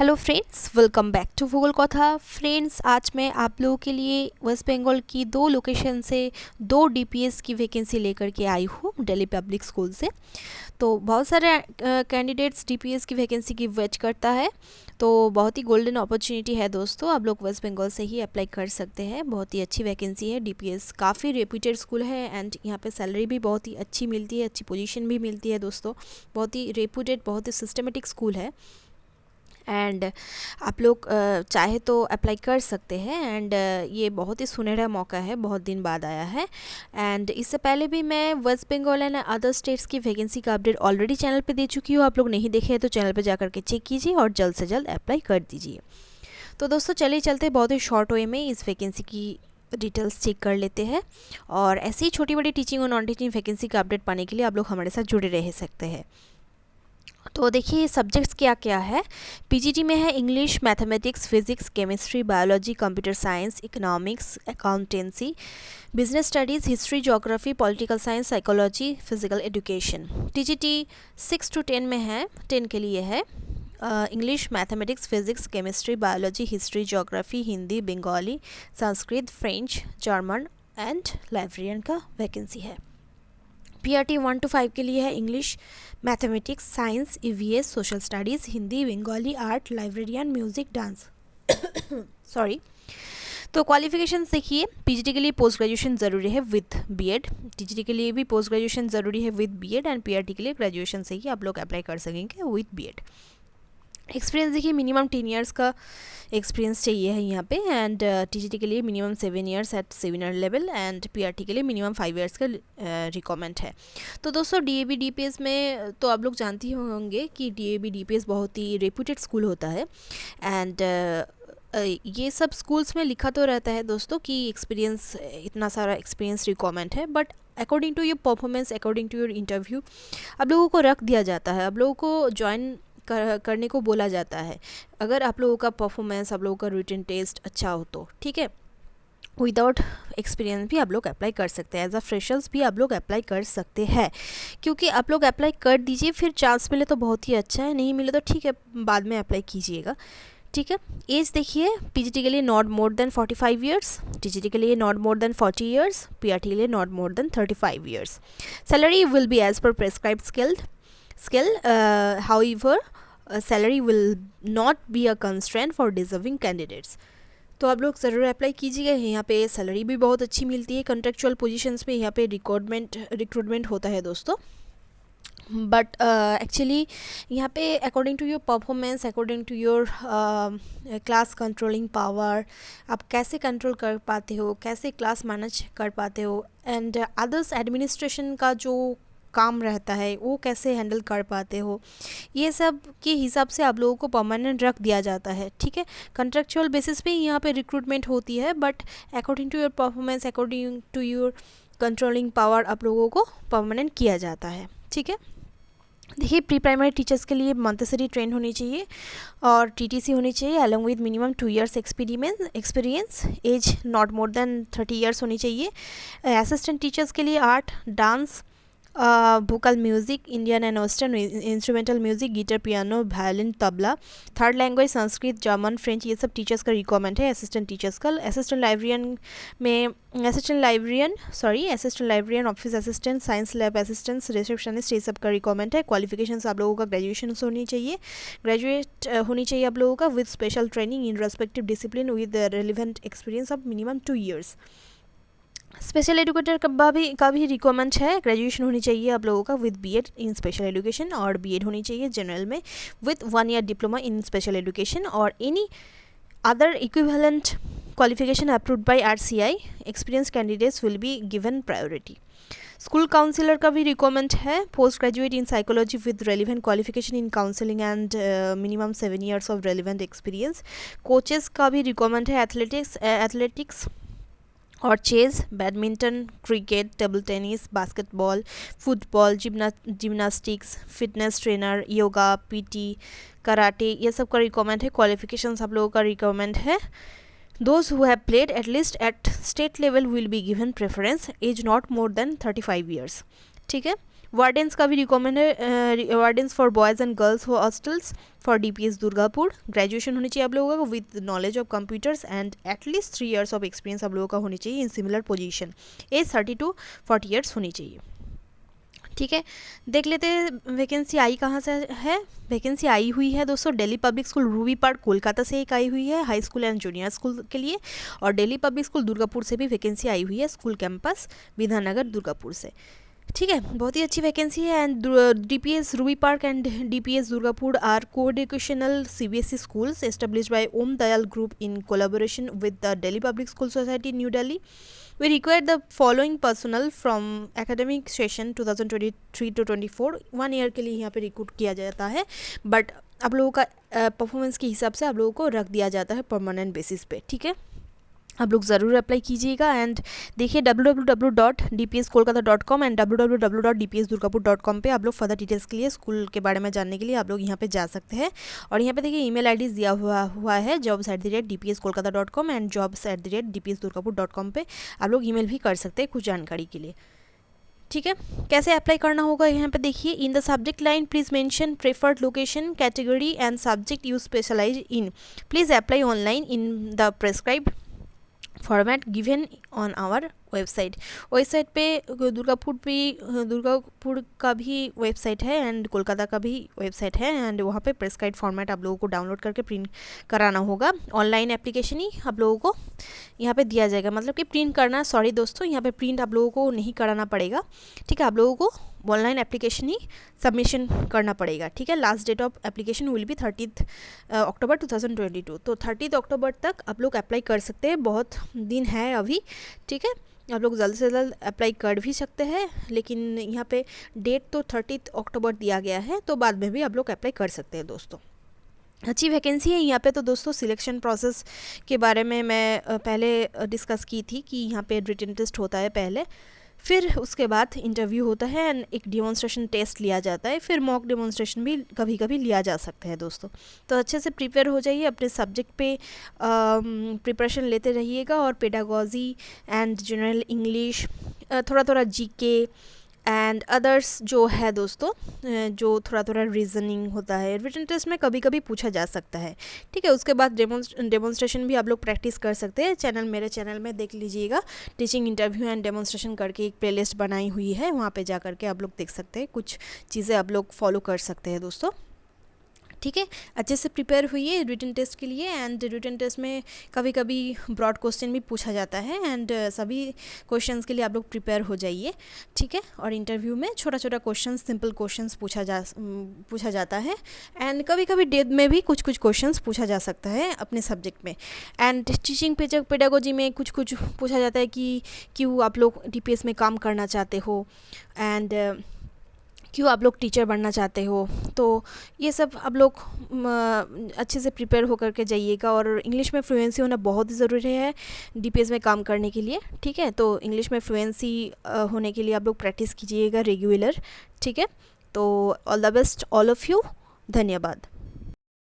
Hello friends, welcome back to Bhugol Katha. Friends, आज मैं आप लोगों के लिए वेस्ट बंगाल की दो लोकेशन से दो डीपीएस की वैकेंसी लेकर के आई हूँ दिल्ली पब्लिक स्कूल से। तो बहुत सारे कैंडिडेट्स डीपीएस की वैकेंसी की वेट करता है, तो बहुत ही गोल्डन अपॉर्चुनिटी है दोस्तों। आप लोग वेस्ट बंगाल से ही अप्लाई कर सकते हैं। बहुत ही अच्छी वैकेंसी है। डीपीएस काफ़ी रेप्यूटेड स्कूल है एंड यहाँ पे सैलरी भी बहुत ही अच्छी मिलती है, अच्छी पोजीशन भी मिलती है दोस्तों। बहुत ही रेप्यूटेड, बहुत ही सिस्टमेटिक स्कूल है एंड आप लोग चाहे तो अप्लाई कर सकते हैं। एंड ये बहुत ही सुनहरा मौका है, बहुत दिन बाद आया है। एंड इससे पहले भी मैं West Bengal and other states की वैकेंसी का अपडेट ऑलरेडी चैनल पे दे चुकी हूँ। आप लोग नहीं देखे हैं तो चैनल पे जाकर के चेक कीजिए और जल्द से जल्द अप्लाई कर दीजिए। तो दोस्तों चलिए चलते बहुत ही शॉर्ट वे में इस वैकेंसी की डिटेल्स चेक कर लेते हैं। और ऐसी ही छोटी बड़ी टीचिंग और नॉन टीचिंग वैकेंसी का अपडेट पाने के लिए आप लोग हमारे साथ जुड़े रह सकते हैं। तो देखिए सब्जेक्ट्स क्या क्या है। पीजीटी में है English, mathematics, physics, chemistry, biology, computer science, economics, accountancy, business studies, history, geography, political science, psychology, physical education. TGT 6 to 10 में है, 10 के लिए है English, mathematics, physics, chemistry, biology, history, geography, Hindi, Bengali, Sanskrit, French, German and librarian का vacancy है। PRT 1 to 5 के लिए है English, mathematics, science, EVS, social studies, Hindi, Bengali, art, librarian, music, dance. Sorry. तो क्वालिफिकेशन देखिए, पीजीटी के लिए पोस्ट ग्रेजुएशन ज़रूरी है विद बीएड। टीजीटी के लिए भी पोस्ट ग्रेजुएशन ज़रूरी है विद बीएड एंड पीआरटी के लिए ग्रेजुएशन से ही आप लोग अप्लाई कर सकेंगे विद बीएड। एक्सपीरियंस देखिए, मिनिमम 10 ईयर्स का एक्सपीरियंस चाहिए है यहाँ पे। एंड टीजीटी के लिए minimum 7 years at seminar level and PRT के लिए मिनिमम 5 ईयर्स का रिक्वायरमेंट है। तो दोस्तों डीएवी डीपीएस में तो आप लोग जानते ही होंगे कि डीएवी डीपीएस बहुत ही रेप्यूटेड स्कूल होता है। एंड ये सब स्कूल्स में लिखा तो रहता है दोस्तों कि एक्सपीरियंस, इतना सारा एक्सपीरियंस रिक्वायरमेंट है, but according to your performance, according to your interview आप लोगों को रख दिया जाता है, आप लोगों को ज्वाइन करने को बोला जाता है अगर आप लोगों का परफॉर्मेंस, आप लोगों का रिटन टेस्ट अच्छा हो तो, ठीक है। विदाउट एक्सपीरियंस भी आप लोग अप्लाई कर सकते हैं, एज अ फ्रेशर्स भी आप लोग अप्लाई कर सकते हैं। क्योंकि आप लोग अप्लाई कर दीजिए, फिर चांस मिले तो बहुत ही अच्छा है, नहीं मिले तो ठीक है, बाद में अप्लाई कीजिएगा, ठीक है। एज देखिए, पीजीटी के लिए not more than 45 years, TGT के लिए not more than 40 years, PRT के लिए not more than 35 years. Salary will be as per prescribed skill. However, salary will not be a constraint for deserving candidates. तो आप लोग ज़रूर apply कीजिएगा। यहाँ पे सैलरी भी बहुत अच्छी मिलती है। कॉन्ट्रेक्चुअल पोजीशंस में यहाँ पे रिक्रूटमेंट होता है दोस्तों। बट एक्चुअली यहाँ पे according to your performance, according to your class controlling power, आप कैसे कंट्रोल कर पाते हो, कैसे क्लास मैनेज कर पाते हो, एंड अदर्स एडमिनिस्ट्रेशन का जो काम रहता है वो कैसे हैंडल कर पाते हो, ये सब के हिसाब से आप लोगों को परमानेंट रख दिया जाता है, ठीक है। कॉन्ट्रेक्चुअल बेसिस पे यहाँ पे रिक्रूटमेंट होती है, but according to your performance, according to your controlling power आप लोगों को परमानेंट किया जाता है, ठीक है। देखिए, प्री प्राइमरी टीचर्स के लिए मंटेसरी ट्रेन होनी चाहिए और टीटीसी होनी चाहिए along with minimum 2 years experience. Age not more than 30 years होनी चाहिए। असिस्टेंट टीचर्स के लिए art, dance, vocal music, Indian and Western instrumental music, guitar, piano, violin, tabla, third language Sanskrit, German, French, ये सब टीचर्स का रिक्वायरमेंट है असिस्टेंट टीचर्स का। Assistant librarian, office assistant, science lab assistant, receptionist, ये सब का रिक्वायरमेंट है। क्वालिफिकेशंस आप लोगों का ग्रेजुएशन होनी चाहिए, ग्रेजुएट होनी चाहिए आप लोगों का with special training in respective discipline with relevant experience of minimum 2 years. Special educator का भी रिक्वायरमेंट है, ग्रेजुएशन होनी चाहिए आप लोगों का with BEd in special education और बीएड होनी चाहिए जनरल में with 1 year diploma in special education और any other equivalent qualification approved by RCI. Experience candidates will be given priority. School counsellor का भी रिक्वायरमेंट है, post graduate in psychology with relevant qualification in counselling and minimum 7 years of relevant experience. Coaches का भी requirement है, athletics और chess, badminton, cricket, table tennis, basketball, football, gymnastics, fitness trainer, yoga, PT, karate, ये सब का requirement है। Qualifications आप लोगों का रिक्वायरमेंट है। Those who have played at least at state level will be given preference. Age not more than 35 years, ठीक है। वार्डेंस का भी रिकमेंड है, wardens for boys and girls hostels for DPS Durgapur. Graduation होनी चाहिए आप लोगों का with knowledge of computers and at least 3 years of experience आप लोगों का होनी चाहिए in similar position. Age 30 to 40 years होनी चाहिए। ठीक है, देख लेते हैं वैकेंसी आई कहाँ से है। वैकेंसी आई हुई है दोस्तों Delhi public school Ruby park Kolkata से एक आई हुई है high school and junior school के लिए, और दिल्ली पब्लिक स्कूल दुर्गापुर से भी वैकेंसी आई हुई है स्कूल कैंपस विधाननगर दुर्गापुर से। ठीक है, बहुत ही अच्छी वैकेंसी है। And DPS Ruby Park and DPS Durgapur are co-educational CBSE schools established by Om Dayal Group in collaboration with the Delhi Public School Society, New Delhi. We require the following personnel from academic session 2023 to 24, 1 year के लिए यहाँ पे recruit किया जाता है, but आप लोगों का परफॉर्मेंस के हिसाब से आप लोगों को रख दिया जाता है परमानेंट बेसिस पे। ठीक है, आप लोग ज़रूर अप्लाई कीजिएगा। एंड देखिए www.dpskolkata.com एंड www.dpsdurgapur.com पे आप लोग फर्दर डिटेल्स के लिए स्कूल के बारे में जानने के लिए आप लोग यहाँ पे जा सकते हैं। और यहाँ पे देखिए ईमेल आईडीज़ दिया हुआ है jobs@dpskolkata.com एंड jobs@dpsdurgapur.com पे आप लोग ईमेल भी कर सकते हैं कुछ जानकारी के लिए। ठीक है, कैसे अप्लाई करना होगा यहाँ पे देखिए, in the subject line please mention preferred location category and subject you specialise in, please apply online in the prescribed format given on our website पे दुर्गापुर का भी वेबसाइट है एंड कोलकाता का भी वेबसाइट है, एंड वहाँ पे प्रेस्क्राइब फॉर्मेट आप लोगों को डाउनलोड करके प्रिंट कराना होगा। ऑनलाइन एप्लीकेशन ही आप लोगों को यहाँ पे दिया जाएगा, मतलब कि प्रिंट करना, सॉरी दोस्तों, यहाँ पे प्रिंट आप लोगों को नहीं कराना पड़ेगा। ठीक है, आप लोगों को ऑनलाइन एप्लीकेशन ही सबमिशन करना पड़ेगा। ठीक है, last date of application will be 30 October 2022। तो 30 अक्टूबर तक आप लोग अप्लाई कर सकते हैं, बहुत दिन है अभी। ठीक है, आप लोग जल्द से जल्द अप्लाई कर भी सकते हैं, लेकिन यहाँ पे डेट तो 30 अक्टूबर दिया गया है, तो बाद में भी आप लोग अप्लाई कर सकते हैं दोस्तों। अच्छी वैकेंसी है यहाँ पे। तो दोस्तों सिलेक्शन प्रोसेस के बारे में मैं पहले डिस्कस की थी कि यहाँ पे रिटन टेस्ट होता है पहले, फिर उसके बाद इंटरव्यू होता है एंड एक डेमोन्स्ट्रेशन टेस्ट लिया जाता है, फिर मॉक डेमोन्स्ट्रेशन भी कभी कभी लिया जा सकता है दोस्तों। तो अच्छे से प्रिपेयर हो जाइए, अपने सब्जेक्ट पे प्रिपरेशन लेते रहिएगा, और पेडागॉजी एंड जनरल इंग्लिश, थोड़ा थोड़ा जीके एंड अदर्स जो है दोस्तों, जो थोड़ा थोड़ा रीजनिंग होता है रिटन टेस्ट में कभी कभी पूछा जा सकता है। ठीक है, उसके बाद डेमोन्स्ट्रेशन भी आप लोग प्रैक्टिस कर सकते हैं। मेरे चैनल में देख लीजिएगा, टीचिंग इंटरव्यू एंड डेमोन्स्ट्रेशन करके एक प्लेलिस्ट बनाई हुई है, वहाँ पे जा करके आप लोग देख सकते हैं, कुछ चीज़ें आप लोग फॉलो कर सकते हैं दोस्तों। ठीक है, अच्छे से प्रिपेयर हुई रिटन टेस्ट के लिए। एंड रिटन टेस्ट में कभी कभी ब्रॉड क्वेश्चन भी पूछा जाता है, एंड सभी क्वेश्चंस के लिए आप लोग प्रिपेयर हो जाइए। ठीक है, और इंटरव्यू में छोटा छोटा क्वेश्चन, सिंपल क्वेश्चंस पूछा जाता है, एंड कभी कभी डेथ में भी कुछ क्वेश्चंस पूछा जा सकता है अपने सब्जेक्ट में। एंड टीचिंग पेडागोजी में कुछ पूछा जाता है कि क्यों आप लोग DPS में काम करना चाहते हो, एंड क्यों आप लोग टीचर बनना चाहते हो। तो ये सब आप लोग अच्छे से प्रिपेयर होकर के जाइएगा, और इंग्लिश में फ्लुएंसी होना बहुत ही ज़रूरी है DPS में काम करने के लिए। ठीक है, तो इंग्लिश में फ्लुएंसी होने के लिए आप लोग प्रैक्टिस कीजिएगा रेगुलर। ठीक है, तो all the best all of you, धन्यवाद।